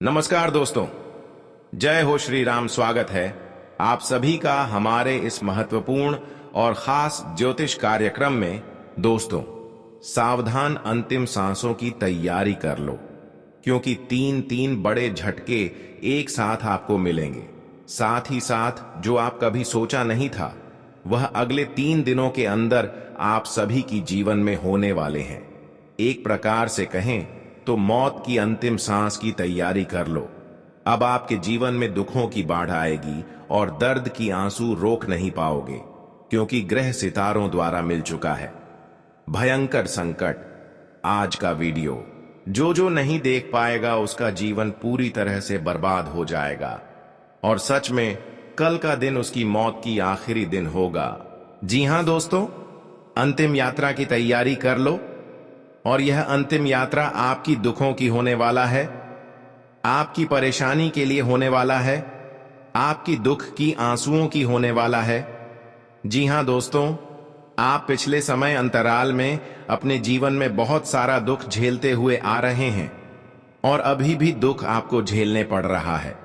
नमस्कार दोस्तों, जय हो श्री राम। स्वागत है आप सभी का हमारे इस महत्वपूर्ण और खास ज्योतिष कार्यक्रम में। दोस्तों, सावधान, अंतिम सांसों की तैयारी कर लो, क्योंकि तीन तीन बड़े झटके एक साथ आपको मिलेंगे। साथ ही साथ जो आप कभी सोचा नहीं था, वह अगले 3 दिनों के अंदर आप सभी की जीवन में होने वाले हैं। एक प्रकार से कहें तो मौत की अंतिम सांस की तैयारी कर लो। अब आपके जीवन में दुखों की बाढ़ आएगी और दर्द की आंसू रोक नहीं पाओगे, क्योंकि ग्रह सितारों द्वारा मिल चुका है भयंकर संकट। आज का वीडियो जो नहीं देख पाएगा उसका जीवन पूरी तरह से बर्बाद हो जाएगा, और सच में कल का दिन उसकी मौत की आखिरी दिन होगा। जी हां दोस्तों, अंतिम यात्रा की तैयारी कर लो, और यह अंतिम यात्रा आपकी दुखों की होने वाला है, आपकी परेशानी के लिए होने वाला है, आपकी दुख की आंसुओं की होने वाला है। जी हां दोस्तों, आप पिछले समय अंतराल में अपने जीवन में बहुत सारा दुख झेलते हुए आ रहे हैं, और अभी भी दुख आपको झेलने पड़ रहा है।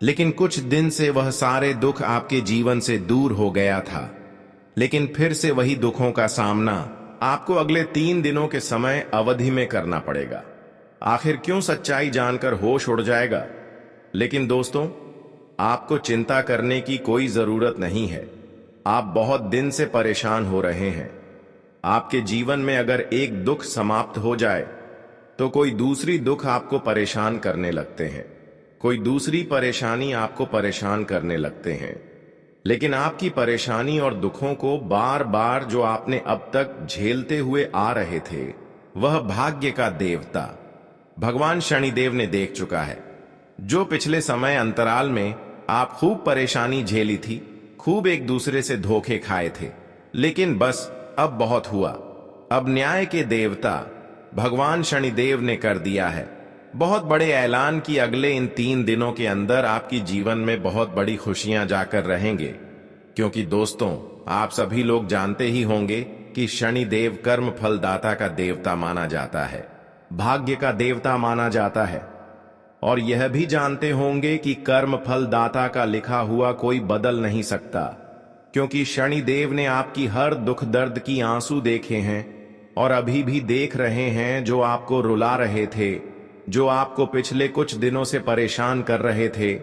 लेकिन कुछ दिन से वह सारे दुख आपके जीवन से दूर हो गया था, लेकिन फिर से वही दुखों का सामना आपको अगले 3 दिनों के समय अवधि में करना पड़ेगा। आखिर क्यों सच्चाई जानकर होश उड़ जाएगा। लेकिन दोस्तों, आपको चिंता करने की कोई जरूरत नहीं है। आप बहुत दिन से परेशान हो रहे हैं। आपके जीवन में अगर एक दुख समाप्त हो जाए तो कोई दूसरी दुख आपको परेशान करने लगते हैं, कोई दूसरी परेशानी आपको परेशान करने लगते हैं। लेकिन आपकी परेशानी और दुखों को बार बार जो आपने अब तक झेलते हुए आ रहे थे, वह भाग्य का देवता भगवान शनिदेव ने देख चुका है। जो पिछले समय अंतराल में आप खूब परेशानी झेली थी, खूब एक दूसरे से धोखे खाए थे, लेकिन बस अब बहुत हुआ। अब न्याय के देवता भगवान शनिदेव ने कर दिया है बहुत बड़े ऐलान की अगले इन 3 दिनों के अंदर आपकी जीवन में बहुत बड़ी खुशियां जाकर रहेंगे। क्योंकि दोस्तों, आप सभी लोग जानते ही होंगे कि शनिदेव कर्म फलदाता का देवता माना जाता है, भाग्य का देवता माना जाता है। और यह भी जानते होंगे कि कर्म फलदाता का लिखा हुआ कोई बदल नहीं सकता, क्योंकि शनिदेव ने आपकी हर दुख दर्द की आंसू देखे हैं और अभी भी देख रहे हैं। जो आपको रुला रहे थे, जो आपको पिछले कुछ दिनों से परेशान कर रहे थे,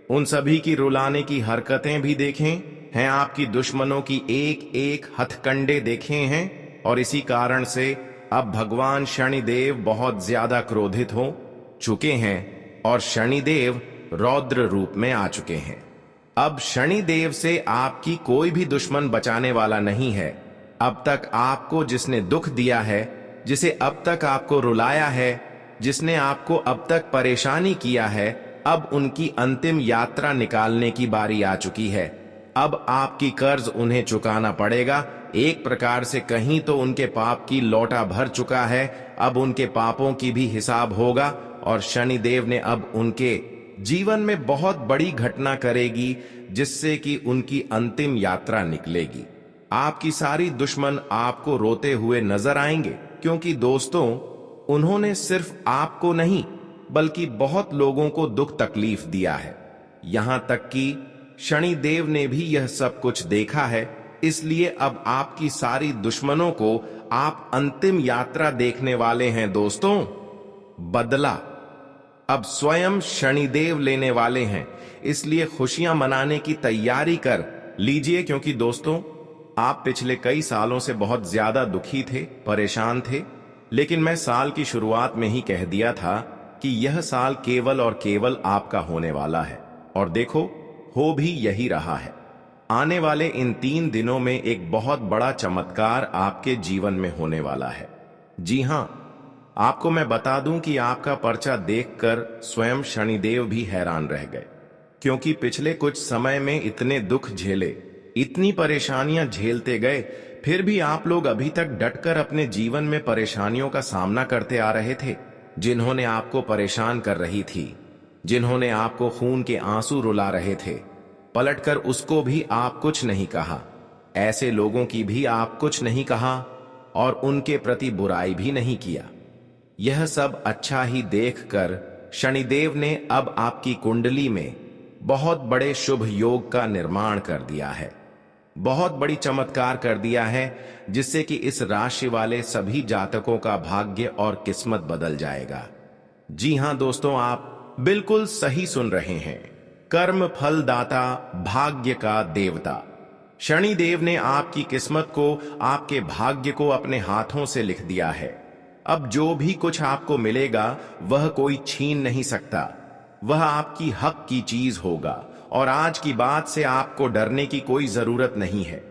उन सभी की रुलाने की हरकतें भी देखें हैं। आपकी दुश्मनों की एक एक हथकंडे देखे हैं, और इसी कारण से अब भगवान शनिदेव बहुत ज्यादा क्रोधित हो चुके हैं और शनिदेव रौद्र रूप में आ चुके हैं। अब शनिदेव से आपकी कोई भी दुश्मन बचाने वाला नहीं है। अब तक आपको जिसने दुख दिया है, जिसे अब तक आपको रुलाया है, जिसने आपको अब तक परेशानी किया है, अब उनकी अंतिम यात्रा निकालने की बारी आ चुकी है। अब आपकी कर्ज उन्हें चुकाना पड़ेगा। एक प्रकार से कहीं तो उनके पाप की लौटा भर चुका है, अब उनके पापों की भी हिसाब होगा, और शनिदेव ने अब उनके जीवन में बहुत बड़ी घटना करेगी, जिससे कि उनकी अंतिम यात्रा निकलेगी। आपकी सारी दुश्मन आपको रोते हुए नजर आएंगे, क्योंकि दोस्तों, उन्होंने सिर्फ आपको नहीं बल्कि बहुत लोगों को दुख तकलीफ दिया है। यहां तक कि शनिदेव ने भी यह सब कुछ देखा है। इसलिए अब आपकी सारी दुश्मनों को आप अंतिम यात्रा देखने वाले हैं। दोस्तों, बदला अब स्वयं शनिदेव लेने वाले हैं। इसलिए खुशियां मनाने की तैयारी कर लीजिए, क्योंकि दोस्तों, आप पिछले कई सालों से बहुत ज्यादा दुखी थे, परेशान थे। लेकिन मैं साल की शुरुआत में ही कह दिया था कि यह साल केवल और केवल आपका होने वाला है, और देखो, हो भी यही रहा है। आने वाले इन 3 दिनों में एक बहुत बड़ा चमत्कार आपके जीवन में होने वाला है। जी हां, आपको मैं बता दूं कि आपका पर्चा देखकर स्वयं शनिदेव भी हैरान रह गए, क्योंकि पिछले कुछ समय में इतने दुख झेले, इतनी परेशानियां झेलते गए, फिर भी आप लोग अभी तक डटकर अपने जीवन में परेशानियों का सामना करते आ रहे थे। जिन्होंने आपको परेशान कर रही थी, जिन्होंने आपको खून के आंसू रुला रहे थे, पलटकर उसको भी आप कुछ नहीं कहा। ऐसे लोगों की भी आप कुछ नहीं कहा और उनके प्रति बुराई भी नहीं किया। यह सब अच्छा ही देखकर शनिदेव ने अब आपकी कुंडली में बहुत बड़े शुभ योग का निर्माण कर दिया है, बहुत बड़ी चमत्कार कर दिया है, जिससे कि इस राशि वाले सभी जातकों का भाग्य और किस्मत बदल जाएगा। जी हां दोस्तों, आप बिल्कुल सही सुन रहे हैं। कर्म फल दाता, भाग्य का देवता शनिदेव ने आपकी किस्मत को, आपके भाग्य को अपने हाथों से लिख दिया है। अब जो भी कुछ आपको मिलेगा वह कोई छीन नहीं सकता, वह आपकी हक की चीज होगा। और आज की बात से आपको डरने की कोई जरूरत नहीं है,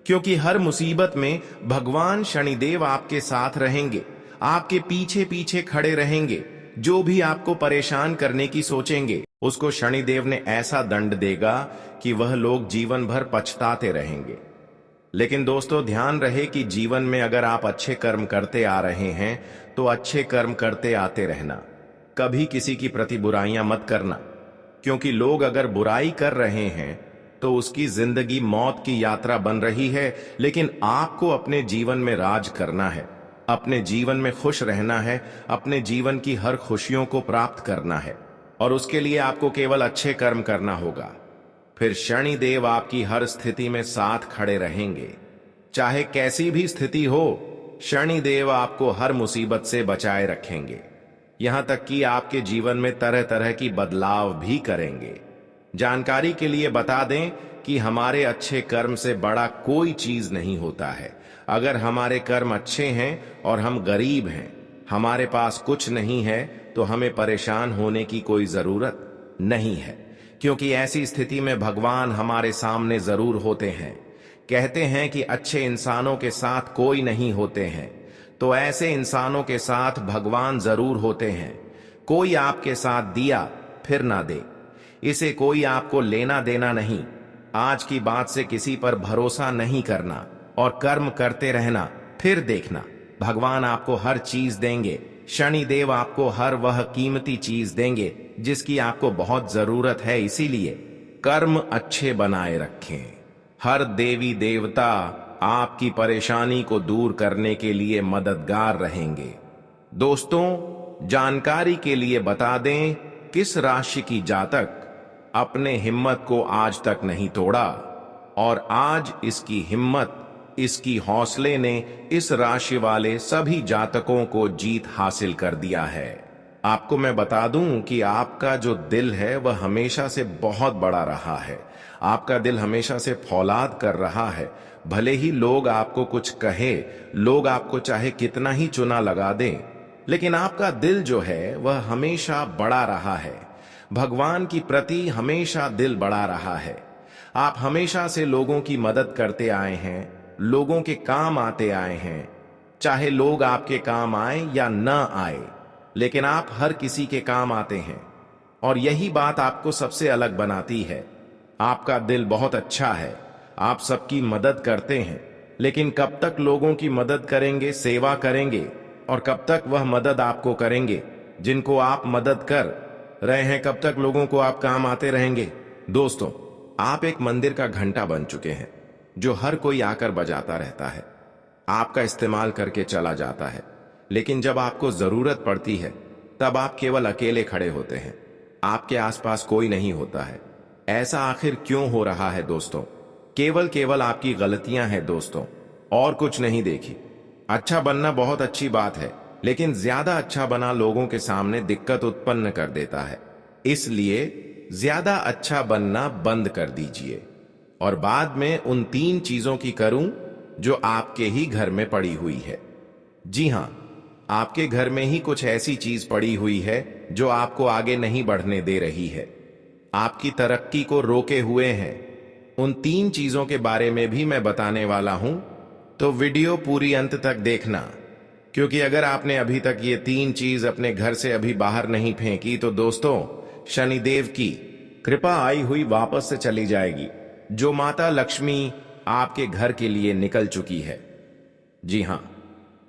क्योंकि हर मुसीबत में भगवान शनिदेव आपके साथ रहेंगे, आपके पीछे पीछे खड़े रहेंगे। जो भी आपको परेशान करने की सोचेंगे उसको शनिदेव ने ऐसा दंड देगा कि वह लोग जीवन भर पछताते रहेंगे। लेकिन दोस्तों, ध्यान रहे कि जीवन में अगर आप अच्छे कर्म करते आ रहे हैं तो अच्छे कर्म करते आते रहना, कभी किसी की प्रति बुराइयां मत करना, क्योंकि लोग अगर बुराई कर रहे हैं तो उसकी जिंदगी मौत की यात्रा बन रही है। लेकिन आपको अपने जीवन में राज करना है, अपने जीवन में खुश रहना है, अपने जीवन की हर खुशियों को प्राप्त करना है, और उसके लिए आपको केवल अच्छे कर्म करना होगा। फिर शनिदेव आपकी हर स्थिति में साथ खड़े रहेंगे, चाहे कैसी भी स्थिति हो। शनिदेव आपको हर मुसीबत से बचाए रखेंगे, यहां तक कि आपके जीवन में तरह तरह की बदलाव भी करेंगे। जानकारी के लिए बता दें कि हमारे अच्छे कर्म से बड़ा कोई चीज नहीं होता है। अगर हमारे कर्म अच्छे हैं और हम गरीब हैं, हमारे पास कुछ नहीं है, तो हमें परेशान होने की कोई जरूरत नहीं है, क्योंकि ऐसी स्थिति में भगवान हमारे सामने जरूर होते हैं। कहते हैं कि अच्छे इंसानों के साथ कोई नहीं होते हैं, तो ऐसे इंसानों के साथ भगवान जरूर होते हैं। कोई आपके साथ दिया फिर ना दे, इसे कोई आपको लेना देना नहीं। आज की बात से किसी पर भरोसा नहीं करना और कर्म करते रहना, फिर देखना भगवान आपको हर चीज देंगे। शनिदेव आपको हर वह कीमती चीज देंगे जिसकी आपको बहुत जरूरत है। इसीलिए कर्म अच्छे बनाए रखें। हर देवी देवता आपकी परेशानी को दूर करने के लिए मददगार रहेंगे। दोस्तों, जानकारी के लिए बता दें, किस राशि की जातक अपने हिम्मत को आज तक नहीं तोड़ा, और आज इसकी हिम्मत, इसकी हौसले ने इस राशि वाले सभी जातकों को जीत हासिल कर दिया है। आपको मैं बता दूं कि आपका जो दिल है वह हमेशा से बहुत बड़ा रहा है। आपका दिल हमेशा से फौलाद कर रहा है। भले ही लोग आपको कुछ कहे, लोग आपको चाहे कितना ही चुना लगा दें, लेकिन आपका दिल जो है वह हमेशा बड़ा रहा है। भगवान की प्रति हमेशा दिल बड़ा रहा है। आप हमेशा से लोगों की मदद करते आए हैं, लोगों के काम आते आए हैं। चाहे लोग आपके काम आए या न आए, लेकिन आप हर किसी के काम आते हैं, और यही बात आपको सबसे अलग बनाती है। आपका दिल बहुत अच्छा है, आप सबकी मदद करते हैं, लेकिन कब तक लोगों की मदद करेंगे, सेवा करेंगे, और कब तक वह मदद आपको करेंगे जिनको आप मदद कर रहे हैं? कब तक लोगों को आप काम आते रहेंगे? दोस्तों, आप एक मंदिर का घंटा बन चुके हैं जो हर कोई आकर बजाता रहता है, आपका इस्तेमाल करके चला जाता है, लेकिन जब आपको जरूरत पड़ती है तब आप केवल अकेले खड़े होते हैं, आपके आसपास कोई नहीं होता है। ऐसा आखिर क्यों हो रहा है दोस्तों? केवल आपकी गलतियां हैं दोस्तों, और कुछ नहीं देखी। अच्छा बनना बहुत अच्छी बात है, लेकिन ज्यादा अच्छा बना लोगों के सामने दिक्कत उत्पन्न कर देता है। इसलिए ज्यादा अच्छा बनना बंद कर दीजिए, और बाद में उन 3 चीजों की करूं जो आपके ही घर में पड़ी हुई है। जी हां, आपके घर में ही कुछ ऐसी चीज पड़ी हुई है जो आपको आगे नहीं बढ़ने दे रही है, आपकी तरक्की को रोके हुए हैं। उन 3 चीजों के बारे में भी मैं बताने वाला हूं, तो वीडियो पूरी अंत तक देखना, क्योंकि अगर आपने अभी तक ये 3 चीज अपने घर से अभी बाहर नहीं फेंकी तो दोस्तों, शनिदेव की कृपा आई हुई वापस से चली जाएगी। जो माता लक्ष्मी आपके घर के लिए निकल चुकी है, जी हां,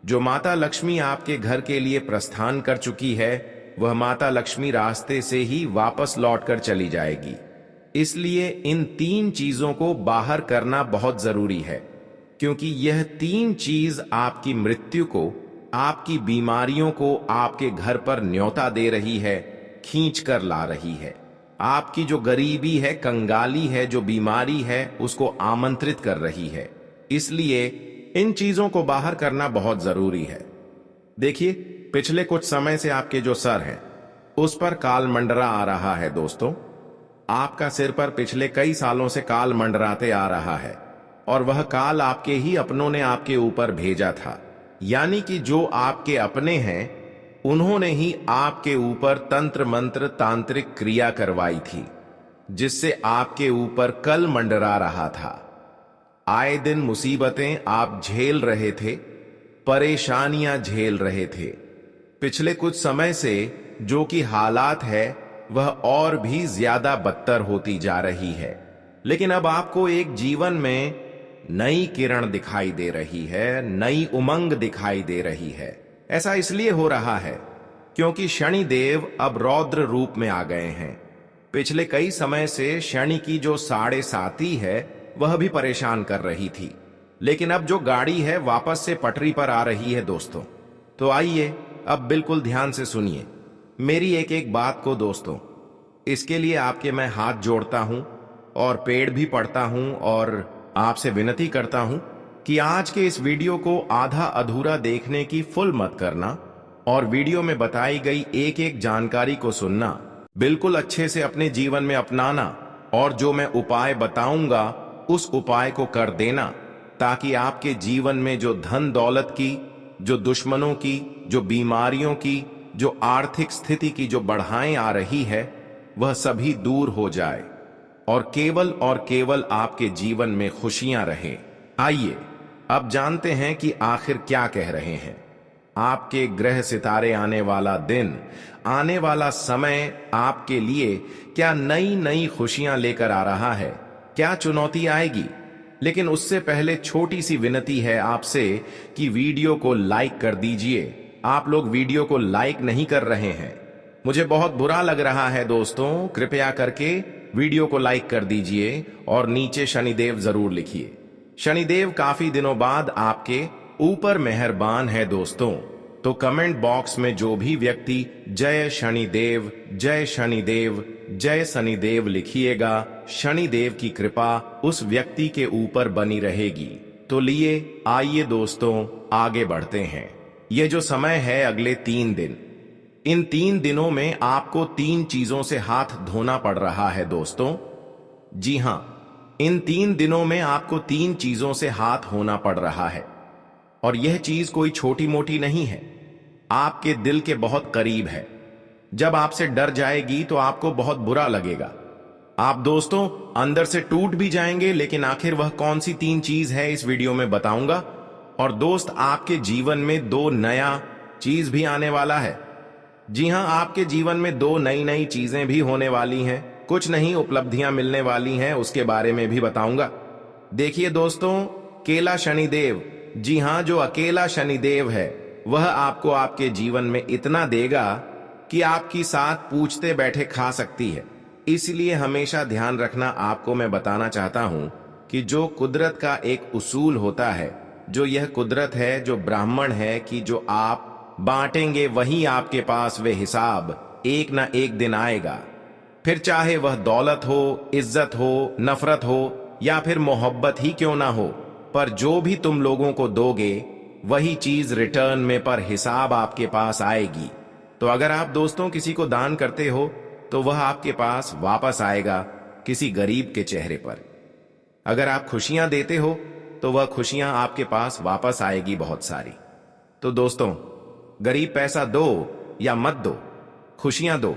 जो माता लक्ष्मी आपके घर के लिए प्रस्थान कर चुकी है, वह माता लक्ष्मी रास्ते से ही वापस लौटकर चली जाएगी। इसलिए इन 3 चीजों को बाहर करना बहुत जरूरी है, क्योंकि यह 3 चीज आपकी मृत्यु को, आपकी बीमारियों को आपके घर पर न्योता दे रही है। खींच कर ला रही है। आपकी जो गरीबी है, कंगाली है, जो बीमारी है, उसको आमंत्रित कर रही है। इसलिए इन चीजों को बाहर करना बहुत जरूरी है। देखिए, पिछले कुछ समय से आपके जो सर है उस पर काल मंडरा आ रहा है दोस्तों। आपका सिर पर पिछले कई सालों से काल मंडराते आ रहा है और वह काल आपके ही अपनों ने आपके ऊपर भेजा था। यानी कि जो आपके अपने हैं उन्होंने ही आपके ऊपर तंत्र मंत्र तांत्रिक क्रिया करवाई थी, जिससे आपके ऊपर कल मंडरा रहा था। आए दिन मुसीबतें आप झेल रहे थे, परेशानियां झेल रहे थे। पिछले कुछ समय से जो कि हालात है वह और भी ज्यादा बदतर होती जा रही है। लेकिन अब आपको एक जीवन में नई किरण दिखाई दे रही है, नई उमंग दिखाई दे रही है। ऐसा इसलिए हो रहा है क्योंकि शनिदेव अब रौद्र रूप में आ गए हैं। पिछले कई समय से शनि की जो 7.5 है वह भी परेशान कर रही थी, लेकिन अब जो गाड़ी है वापस से पटरी पर आ रही है दोस्तों। तो आइए अब बिल्कुल ध्यान से सुनिए मेरी एक एक बात को दोस्तों। इसके लिए आपके मैं हाथ जोड़ता हूं और पेड़ भी पड़ता हूं और आपसे विनती करता हूं कि आज के इस वीडियो को आधा अधूरा देखने की फुल मत करना और वीडियो में बताई गई एक एक जानकारी को सुनना, बिल्कुल अच्छे से अपने जीवन में अपनाना और जो मैं उपाय बताऊंगा उस उपाय को कर देना, ताकि आपके जीवन में जो धन दौलत की, जो दुश्मनों की, जो बीमारियों की, जो आर्थिक स्थिति की जो बढ़ाएं आ रही है वह सभी दूर हो जाए और केवल आपके जीवन में खुशियां रहें। आइए अब जानते हैं कि आखिर क्या कह रहे हैं। आपके ग्रह सितारे आने वाला दिन, आने वाला समय आपके लिए क्या नई नई खुशियां लेकर आ रहा है, क्या चुनौती आएगी। लेकिन उससे पहले छोटी सी विनती है आपसे कि वीडियो को लाइक कर दीजिए। आप लोग वीडियो को लाइक नहीं कर रहे हैं, मुझे बहुत बुरा लग रहा है दोस्तों। कृपया करके वीडियो को लाइक कर दीजिए और नीचे शनिदेव जरूर लिखिए। शनिदेव काफी दिनों बाद आपके ऊपर मेहरबान है दोस्तों। तो कमेंट बॉक्स में जो भी व्यक्ति जय शनिदेव, जय शनिदेव, जय शनिदेव लिखिएगा, शनिदेव की कृपा उस व्यक्ति के ऊपर बनी रहेगी। तो लिए आइए दोस्तों आगे बढ़ते हैं। ये जो समय है अगले 3 दिन, इन 3 दिनों में आपको 3 चीजों से हाथ धोना पड़ रहा है दोस्तों। जी हां, इन 3 दिनों में आपको 3 चीजों से हाथ होना पड़ रहा है और यह चीज कोई छोटी मोटी नहीं है, आपके दिल के बहुत करीब है। जब आपसे डर जाएगी तो आपको बहुत बुरा लगेगा, आप दोस्तों अंदर से टूट भी जाएंगे। लेकिन आखिर वह कौन सी 3 चीज है इस वीडियो में बताऊंगा। और दोस्त आपके जीवन में 2 नया चीज भी आने वाला है। जी हां, आपके जीवन में 2 नई नई चीजें भी होने वाली हैं, कुछ नहीं उपलब्धियां मिलने वाली हैं, उसके बारे में भी बताऊंगा। देखिए दोस्तों, केला शनिदेव, जी हां, जो अकेला शनिदेव है वह आपको आपके जीवन में इतना देगा कि आपकी साथ पूछते बैठे खा सकती है। इसलिए हमेशा ध्यान रखना, आपको मैं बताना चाहता हूं कि जो कुदरत का एक उसूल होता है, जो यह कुदरत है, जो ब्राह्मण है कि जो आप बांटेंगे वही आपके पास वे हिसाब एक ना एक दिन आएगा। फिर चाहे वह दौलत हो, इज्जत हो, नफरत हो या फिर मोहब्बत ही क्यों ना हो, पर जो भी तुम लोगों को दोगे वही चीज रिटर्न में पर हिसाब आपके पास आएगी। तो अगर आप दोस्तों किसी को दान करते हो तो वह आपके पास वापस आएगा किसी गरीब के चेहरे पर। अगर आप खुशियां देते हो तो वह खुशियां आपके पास वापस आएगी बहुत सारी। तो दोस्तों, गरीब पैसा दो या मत दो, खुशियां दो।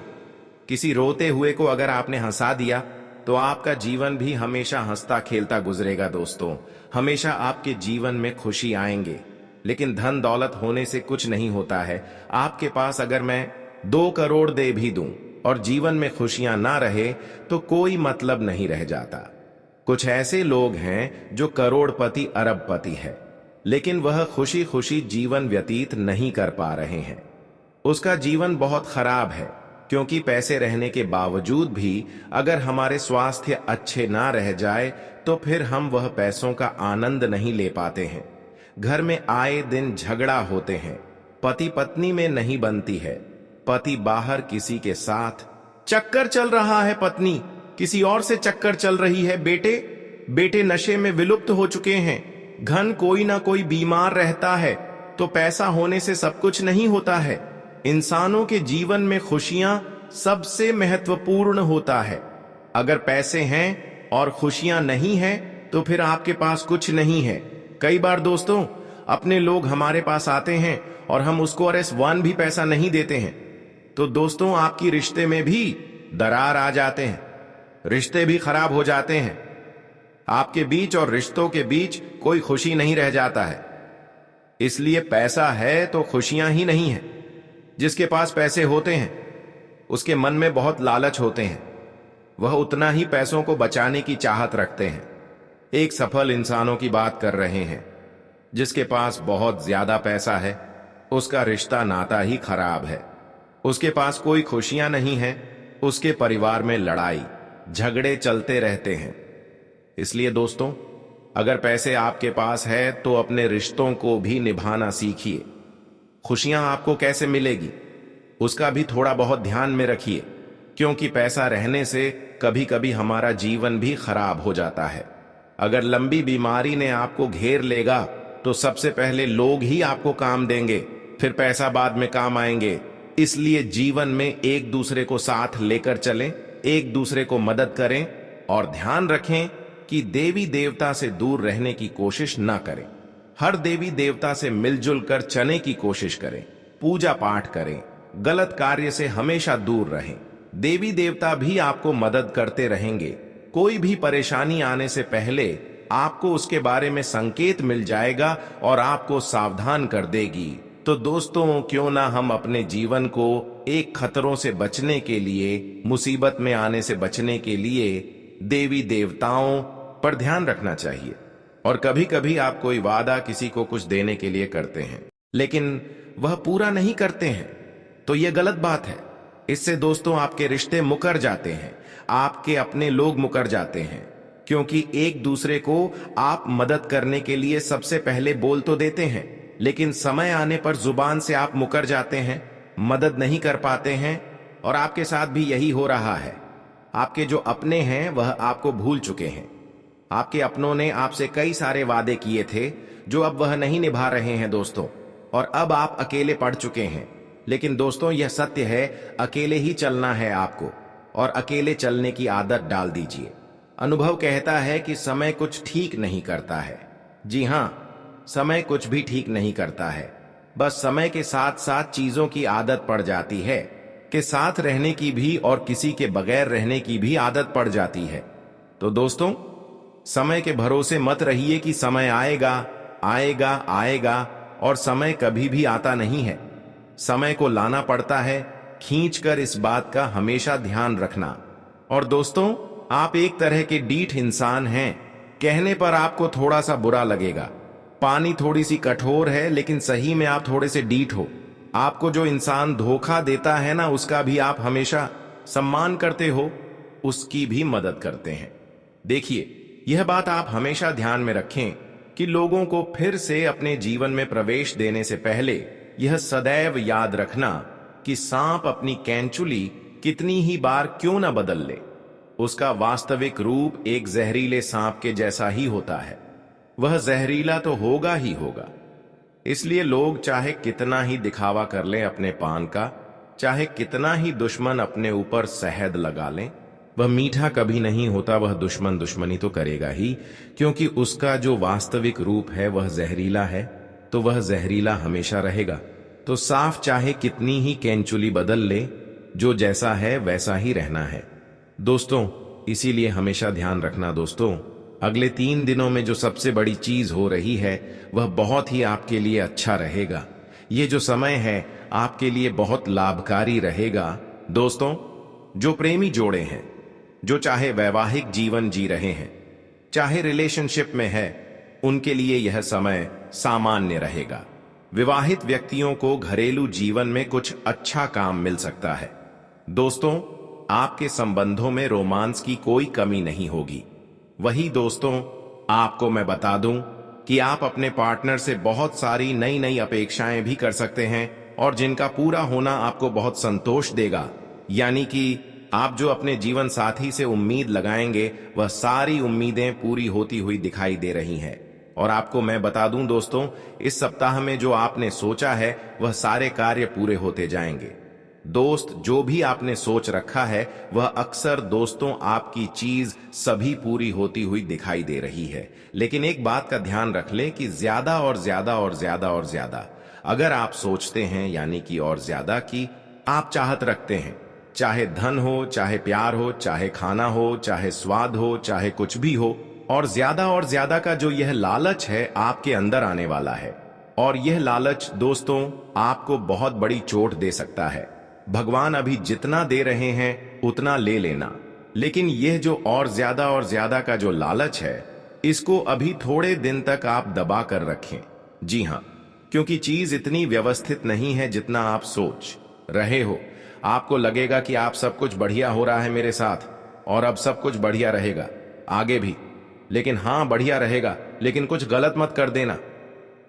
किसी रोते हुए को अगर आपने हंसा दिया तो आपका जीवन भी हमेशा हंसता खेलता गुजरेगा दोस्तों। हमेशा आपके जीवन में खुशी आएंगे। लेकिन धन दौलत होने से कुछ नहीं होता है। आपके पास अगर मैं 2 करोड़ दे भी दूं और जीवन में खुशियां ना रहे तो कोई मतलब नहीं रह जाता। कुछ ऐसे लोग हैं जो करोड़पति अरबपति है, लेकिन वह खुशी खुशी जीवन व्यतीत नहीं कर पा रहे हैं। उसका जीवन बहुत खराब है, क्योंकि पैसे रहने के बावजूद भी अगर हमारे स्वास्थ्य अच्छे ना रह जाए तो फिर हम वह पैसों का आनंद नहीं ले पाते हैं। घर में आए दिन झगड़ा होते हैं, पति पत्नी में नहीं बनती है, पति बाहर किसी के साथ चक्कर चल रहा है, पत्नी किसी और से चक्कर चल रही है, बेटे नशे में विलुप्त हो चुके हैं, घन कोई ना कोई बीमार रहता है। तो पैसा होने से सब कुछ नहीं होता है। इंसानों के जीवन में खुशियां सबसे महत्वपूर्ण होता है। अगर पैसे हैं और खुशियां नहीं हैं तो फिर आपके पास कुछ नहीं है। कई बार दोस्तों, अपने लोग हमारे पास आते हैं और हम उसको RS1 भी पैसा नहीं देते हैं, तो दोस्तों आपकी रिश्ते में भी दरार आ जाते हैं, रिश्ते भी खराब हो जाते हैं। आपके बीच और रिश्तों के बीच कोई खुशी नहीं रह जाता है। इसलिए पैसा है तो खुशियां ही नहीं है। जिसके पास पैसे होते हैं उसके मन में बहुत लालच होते हैं, वह उतना ही पैसों को बचाने की चाहत रखते हैं। एक सफल इंसानों की बात कर रहे हैं। जिसके पास बहुत ज्यादा पैसा है उसका रिश्ता नाता ही खराब है। उसके पास कोई खुशियां नहीं है, उसके परिवार में लड़ाई झगड़े चलते रहते हैं। इसलिए दोस्तों, अगर पैसे आपके पास है तो अपने रिश्तों को भी निभाना सीखिए। खुशियां आपको कैसे मिलेगी उसका भी थोड़ा बहुत ध्यान में रखिए, क्योंकि पैसा रहने से कभी कभी हमारा जीवन भी खराब हो जाता है। अगर लंबी बीमारी ने आपको घेर लेगा तो सबसे पहले लोग ही आपको काम देंगे, फिर पैसा बाद में काम आएंगे। इसलिए जीवन में एक दूसरे को साथ लेकर चलें, एक दूसरे को मदद करें और ध्यान रखें कि देवी देवता से दूर रहने की कोशिश ना करें। हर देवी देवता से मिलजुल कर चलने की कोशिश करें, पूजा पाठ करें, गलत कार्य से हमेशा दूर रहें। देवी देवता भी आपको मदद करते रहेंगे। कोई भी परेशानी आने से पहले आपको उसके बारे में संकेत मिल जाएगा और आपको सावधान कर देगी। तो दोस्तों, क्यों ना हम अपने जीवन को एक खतरों से बचने के लिए, मुसीबत में आने से बचने के लिए देवी देवताओं पर ध्यान रखना चाहिए। और कभी कभी आप कोई वादा किसी को कुछ देने के लिए करते हैं लेकिन वह पूरा नहीं करते हैं, तो यह गलत बात है। इससे दोस्तों आपके रिश्ते मुकर जाते हैं, आपके अपने लोग मुकर जाते हैं, क्योंकि एक दूसरे को आप मदद करने के लिए सबसे पहले बोल तो देते हैं, लेकिन समय आने पर जुबान से आप मुकर जाते हैं, मदद नहीं कर पाते हैं। और आपके साथ भी यही हो रहा है। आपके जो अपने हैं वह आपको भूल चुके हैं। आपके अपनों ने आपसे कई सारे वादे किए थे जो अब वह नहीं निभा रहे हैं दोस्तों, और अब आप अकेले पड़ चुके हैं। लेकिन दोस्तों, यह सत्य है, अकेले ही चलना है आपको, और अकेले चलने की आदत डाल दीजिए। अनुभव कहता है कि समय कुछ ठीक नहीं करता है। जी हां, समय कुछ भी ठीक नहीं करता है। बस समय के साथ साथ चीजों की आदत पड़ जाती है कि साथ रहने की भी और किसी के बगैर रहने की भी आदत पड़ जाती है। तो दोस्तों, समय के भरोसे मत रहिए कि समय आएगा आएगा आएगा, और समय कभी भी आता नहीं है। समय को लाना पड़ता है खींचकर। इस बात का हमेशा ध्यान रखना। और दोस्तों, आप एक तरह के डीठ इंसान हैं। कहने पर आपको थोड़ा सा बुरा लगेगा, पानी थोड़ी सी कठोर है, लेकिन सही में आप थोड़े से डीठ हो। आपको जो इंसान धोखा देता है ना, उसका भी आप हमेशा सम्मान करते हो, उसकी भी मदद करते हैं। देखिए, यह बात आप हमेशा ध्यान में रखें कि लोगों को फिर से अपने जीवन में प्रवेश देने से पहले यह सदैव याद रखना कि सांप अपनी कैंचुली कितनी ही बार क्यों न बदल ले, उसका वास्तविक रूप एक जहरीले सांप के जैसा ही होता है। वह जहरीला तो होगा ही होगा। इसलिए लोग चाहे कितना ही दिखावा कर लें अपने पान का, चाहे कितना ही दुश्मन अपने ऊपर शहद लगा लें, वह मीठा कभी नहीं होता। वह दुश्मन दुश्मनी तो करेगा ही, क्योंकि उसका जो वास्तविक रूप है वह जहरीला है, तो वह जहरीला हमेशा रहेगा। तो साफ चाहे कितनी ही कैंचुली बदल ले, जो जैसा है वैसा ही रहना है दोस्तों। इसीलिए हमेशा ध्यान रखना दोस्तों, अगले 3 दिनों में जो सबसे बड़ी चीज हो रही है वह बहुत ही आपके लिए अच्छा रहेगा। ये जो समय है आपके लिए बहुत लाभकारी रहेगा दोस्तों। जो प्रेमी जोड़े हैं, जो चाहे वैवाहिक जीवन जी रहे हैं, चाहे रिलेशनशिप में है, उनके लिए यह समय सामान्य रहेगा। विवाहित व्यक्तियों को घरेलू जीवन में कुछ अच्छा काम मिल सकता है दोस्तों। आपके संबंधों में रोमांस की कोई कमी नहीं होगी। वही दोस्तों, आपको मैं बता दूं कि आप अपने पार्टनर से बहुत सारी नई नई अपेक्षाएं भी कर सकते हैं, और जिनका पूरा होना आपको बहुत संतोष देगा। यानी कि आप जो अपने जीवन साथी से उम्मीद लगाएंगे वह सारी उम्मीदें पूरी होती हुई दिखाई दे रही हैं। और आपको मैं बता दूं दोस्तों, इस सप्ताह में जो आपने सोचा है वह सारे कार्य पूरे होते जाएंगे। दोस्त, जो भी आपने सोच रखा है वह अक्सर दोस्तों आपकी चीज सभी पूरी होती हुई दिखाई दे रही है। लेकिन एक बात का ध्यान रख लें कि ज्यादा और ज्यादा और ज्यादा और ज्यादा अगर आप सोचते हैं, यानी कि और ज्यादा की आप चाहत रखते हैं, चाहे धन हो, चाहे प्यार हो, चाहे खाना हो, चाहे स्वाद हो, चाहे कुछ भी हो, और ज्यादा का जो यह लालच है आपके अंदर आने वाला है। और यह लालच दोस्तों आपको बहुत बड़ी चोट दे सकता है। भगवान अभी जितना दे रहे हैं उतना ले लेना, लेकिन यह जो और ज्यादा का जो लालच है इसको अभी थोड़े दिन तक आप दबा कर रखें। जी हाँ, क्योंकि चीज इतनी व्यवस्थित नहीं है जितना आप सोच रहे हो। आपको लगेगा कि आप सब कुछ बढ़िया हो रहा है मेरे साथ और अब सब कुछ बढ़िया रहेगा आगे भी, लेकिन हाँ बढ़िया रहेगा, लेकिन कुछ गलत मत कर देना।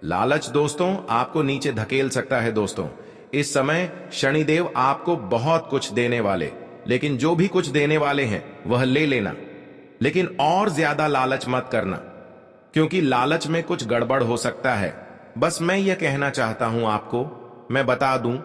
लालच दोस्तों आपको नीचे धकेल सकता है। दोस्तों, इस समय शनिदेव आपको बहुत कुछ देने वाले, लेकिन जो भी कुछ देने वाले हैं वह ले लेना, लेकिन और ज्यादा लालच मत करना, क्योंकि लालच में कुछ गड़बड़ हो सकता है। बस मैं यह कहना चाहता हूं आपको, मैं बता दूं,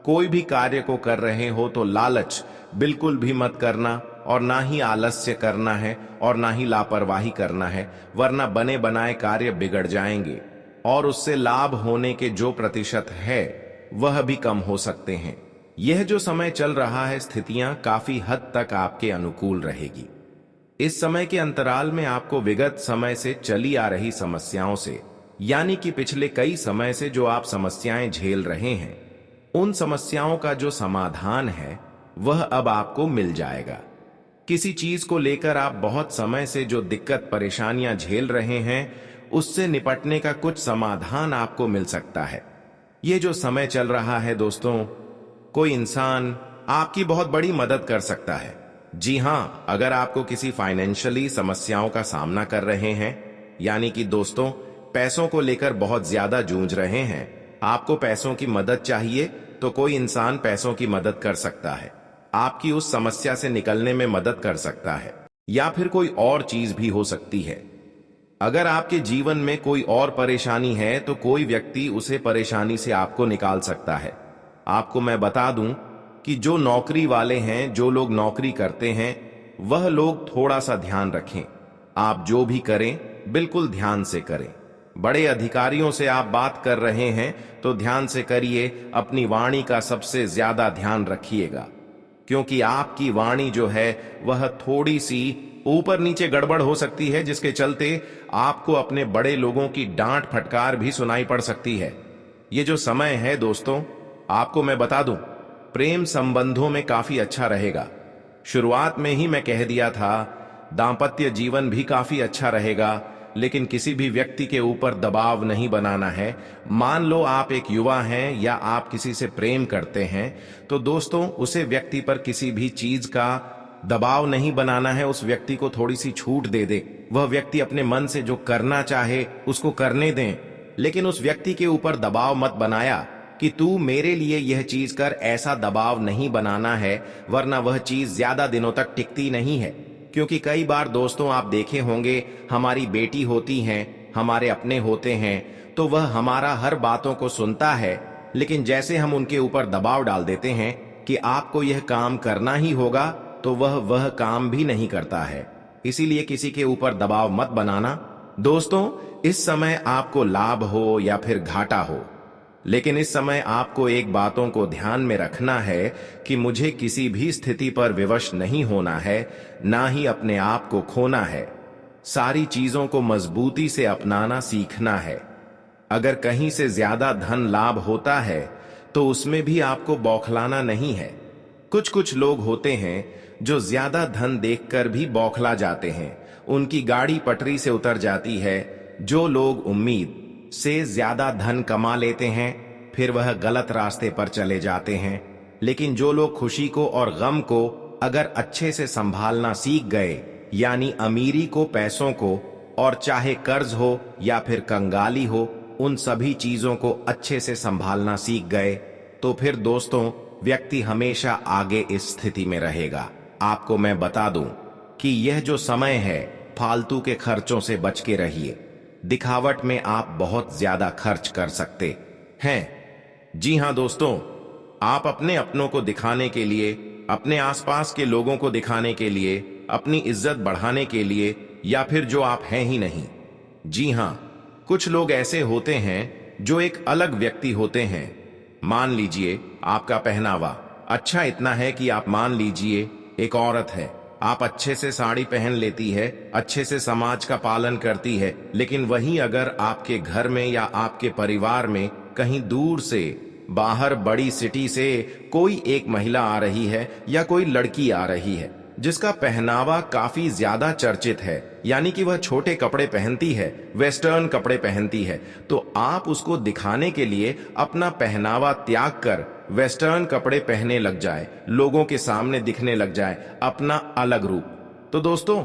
कोई भी कार्य को कर रहे हो तो लालच बिल्कुल भी मत करना, और ना ही आलस्य करना है और ना ही लापरवाही करना है, वरना बने बनाए कार्य बिगड़ जाएंगे और उससे लाभ होने के जो प्रतिशत है वह भी कम हो सकते हैं। यह जो समय चल रहा है स्थितियां काफी हद तक आपके अनुकूल रहेगी। इस समय के अंतराल में आपको विगत समय से चली आ रही समस्याओं से, यानी कि पिछले कई समय से जो आप समस्याएं झेल रहे हैं, उन समस्याओं का जो समाधान है वह अब आपको मिल जाएगा। किसी चीज को लेकर आप बहुत समय से जो दिक्कत परेशानियां झेल रहे हैं उससे निपटने का कुछ समाधान आपको मिल सकता है। ये जो समय चल रहा है दोस्तों, कोई इंसान आपकी बहुत बड़ी मदद कर सकता है। जी हां, अगर आपको किसी फाइनेंशियली समस्याओं का सामना कर रहे हैं, यानी कि दोस्तों पैसों को लेकर बहुत ज्यादा जूझ रहे हैं, आपको पैसों की मदद चाहिए, तो कोई इंसान पैसों की मदद कर सकता है, आपकी उस समस्या से निकलने में मदद कर सकता है, या फिर कोई और चीज भी हो सकती है। अगर आपके जीवन में कोई और परेशानी है तो कोई व्यक्ति उसे परेशानी से आपको निकाल सकता है। आपको मैं बता दूं कि जो नौकरी वाले हैं, जो लोग नौकरी करते हैं, वह लोग थोड़ा सा ध्यान रखें। आप जो भी करें बिल्कुल ध्यान से करें। बड़े अधिकारियों से आप बात कर रहे हैं तो ध्यान से करिए, अपनी वाणी का सबसे ज्यादा ध्यान रखिएगा, क्योंकि आपकी वाणी जो है वह थोड़ी सी ऊपर नीचे गड़बड़ हो सकती है, जिसके चलते आपको अपने बड़े लोगों की डांट फटकार भी सुनाई पड़ सकती है। ये जो समय है दोस्तों, आपको मैं बता दूं, प्रेम संबंधों में काफी अच्छा रहेगा। शुरुआत में ही मैं कह दिया था, दांपत्य जीवन भी काफी अच्छा रहेगा, लेकिन किसी भी व्यक्ति के ऊपर दबाव नहीं बनाना है। मान लो आप एक युवा हैं या आप किसी से प्रेम करते हैं, तो दोस्तों उसे व्यक्ति पर किसी भी चीज का दबाव नहीं बनाना है। उस व्यक्ति को थोड़ी सी छूट दे दे, वह व्यक्ति अपने मन से जो करना चाहे उसको करने दें, लेकिन उस व्यक्ति के ऊपर दबाव मत बनाया कि तू मेरे लिए यह चीज कर। ऐसा दबाव नहीं बनाना है, वरना वह चीज ज्यादा दिनों तक टिकती नहीं है। क्योंकि कई बार दोस्तों आप देखे होंगे, हमारी बेटी होती हैं, हमारे अपने होते हैं, तो वह हमारा हर बातों को सुनता है, लेकिन जैसे हम उनके ऊपर दबाव डाल देते हैं कि आपको यह काम करना ही होगा, तो वह काम भी नहीं करता है। इसीलिए किसी के ऊपर दबाव मत बनाना। दोस्तों, इस समय आपको लाभ हो या फिर घाटा हो, लेकिन इस समय आपको एक बातों को ध्यान में रखना है कि मुझे किसी भी स्थिति पर विवश नहीं होना है, ना ही अपने आप को खोना है। सारी चीजों को मजबूती से अपनाना सीखना है। अगर कहीं से ज्यादा धन लाभ होता है तो उसमें भी आपको बौखलाना नहीं है। कुछ लोग होते हैं जो ज्यादा धन देखकर भी बौखला जाते हैं, उनकी गाड़ी पटरी से उतर जाती है। जो लोग उम्मीद से ज्यादा धन कमा लेते हैं फिर वह गलत रास्ते पर चले जाते हैं, लेकिन जो लोग खुशी को और गम को अगर अच्छे से संभालना सीख गए, यानी अमीरी को, पैसों को, और चाहे कर्ज हो या फिर कंगाली हो, उन सभी चीजों को अच्छे से संभालना सीख गए, तो फिर दोस्तों व्यक्ति हमेशा इस स्थिति में रहेगा। आपको मैं बता दूं कि यह जो समय है, फालतू के खर्चों से बच के रहिए। दिखावट में आप बहुत ज्यादा खर्च कर सकते हैं। जी हां दोस्तों, आप अपने अपनों को दिखाने के लिए, अपने आसपास के लोगों को दिखाने के लिए, अपनी इज्जत बढ़ाने के लिए, या फिर जो आप हैं ही नहीं। जी हां, कुछ लोग ऐसे होते हैं जो एक अलग व्यक्ति होते हैं। मान लीजिए आपका पहनावा अच्छा इतना है कि आप मान लीजिए एक औरत है, आप अच्छे से साड़ी पहन लेती है, अच्छे से समाज का पालन करती है, लेकिन वहीं अगर आपके घर में या आपके परिवार में कहीं दूर से, बाहर बड़ी सिटी से कोई एक महिला आ रही है या कोई लड़की आ रही है जिसका पहनावा काफी ज्यादा चर्चित है, यानी कि वह छोटे कपड़े पहनती है, वेस्टर्न कपड़े पहनती है, तो आप उसको दिखाने के लिए अपना पहनावा त्याग कर वेस्टर्न कपड़े पहनने लग जाए, लोगों के सामने दिखने लग जाए अपना अलग रूप। तो दोस्तों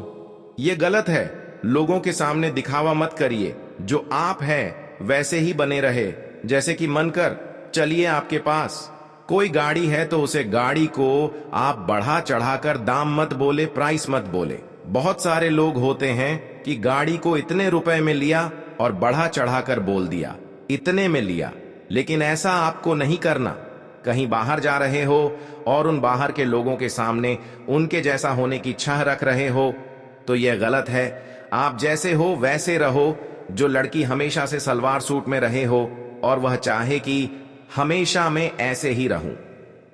ये गलत है। लोगों के सामने दिखावा मत करिए, जो आप हैं वैसे ही बने रहे। जैसे कि मन कर चलिए, आपके पास कोई गाड़ी है तो उसे गाड़ी को आप बढ़ा चढ़ाकर दाम मत बोले, प्राइस मत बोले। बहुत सारे लोग होते हैं कि गाड़ी को इतने रुपए में लिया और बढ़ा चढ़ाकर बोल दिया इतने में लिया, लेकिन ऐसा आपको नहीं करना। कहीं बाहर जा रहे हो और उन बाहर के लोगों के सामने उनके जैसा होने की चाह रख रहे हो तो यह गलत है। आप जैसे हो वैसे रहो। जो लड़की हमेशा से सलवार सूट में रहे हो और वह चाहे कि हमेशा मैं ऐसे ही रहूं,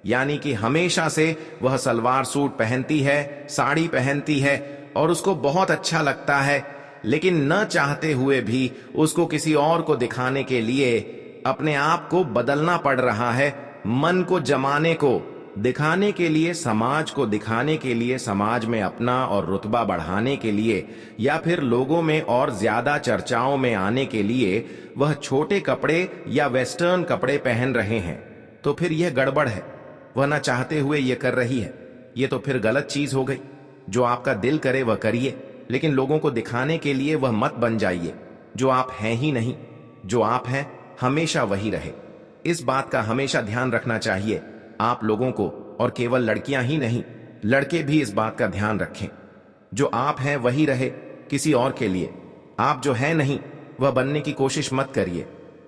यानी कि हमेशा से वह सलवार सूट पहनती है, साड़ी पहनती है और उसको बहुत अच्छा लगता है, लेकिन न चाहते हुए भी उसको किसी और को दिखाने के लिए अपने आप को बदलना पड़ रहा है, मन को जमाने को दिखाने के लिए, समाज को दिखाने के लिए, समाज में अपना और रुतबा बढ़ाने के लिए, या फिर लोगों में और ज्यादा चर्चाओं में आने के लिए वह छोटे कपड़े या वेस्टर्न कपड़े पहन रहे हैं, तो फिर यह गड़बड़ है। वह ना चाहते हुए यह कर रही है, यह तो फिर गलत चीज हो गई। जो आपका दिल करे वह करिए, लेकिन लोगों को दिखाने के लिए वह मत बन जाइए जो आप हैं ही नहीं। जो आप हैं हमेशा वही रहे। इस बात का हमेशा ध्यान रखना चाहिए आप लोगों को, और केवल लड़कियां ही नहीं, लड़के भी इस बात का ध्यान रखें। जो आप हैं वही रहे, किसी और के लिए आप जो है नहीं वह बनने की कोशिश मत करिए।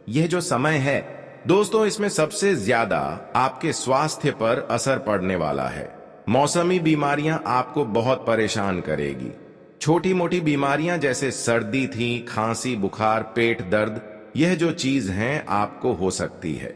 यह जो समय है दोस्तों, इसमें सबसे ज्यादा आपके स्वास्थ्य पर असर पड़ने वाला है। मौसमी बीमारियां आपको बहुत परेशान करेगी। छोटी मोटी बीमारियां जैसे सर्दी थी, खांसी, बुखार, पेट दर्द, यह जो चीज हैं आपको हो सकती है।